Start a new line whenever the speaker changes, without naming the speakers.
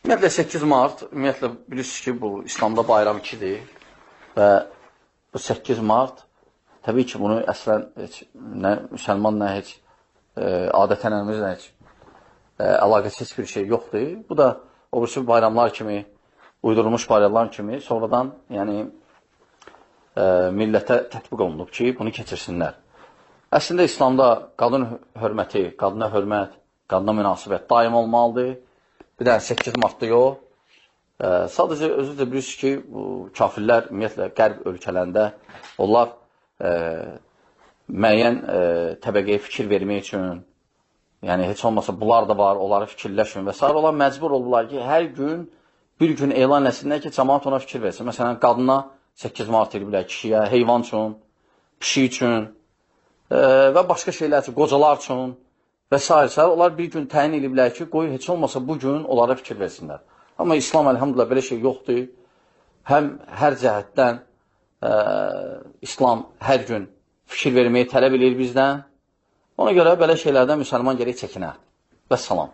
Ümumiyyətlə 8 mart, ümumiyyətlə bilirsiniz ki, bu İslamda bayram 2-dir və bu 8 mart, təbii ki, bunu əslən heç, nə müsəlman, nə heç adət-ənənəmizlə heç əlaqəsi heç bir şey yoxdur. Bu da o birisi bayramlar kimi, uydurulmuş bayramlar kimi sonradan yəni, millətə tətbiq olunub ki, bunu keçirsinlər. Əslində İslamda qadın hörməti, qadına hörmət, qadına münasibət daim olmalıdır. Bir dənə 8 martda yox. Sadəcə özü də bilirsiniz ki, kafirlər, ümumiyyətlə, qərb ölkələrində onlar müəyyən təbəqəyə fikir vermək üçün, yəni heç olmasa bunlar da var, onları fikirləşin və s. Onlar məcbur oldular ki, hər gün bir gün elan etsinlər ki, cəmaat ona fikir versin. Məsələn, qadına 8 mart ediblər, kişiyə, heyvan üçün, pişik üçün və başqa şeylər üçün, qocalar üçün və s. Onlar bir gün təyin ediblər ki, qoy heç olmasa bu gün onlara fikir versinlər. Amma İslam, əlhamdülillah, belə şey yoxdur. Həm hər cəhətdən İslam hər gün fikir verməyi tələb edir bizdən. Ona görə belə şeylərdən müsəlman gərək çəkinər. Vəssalam.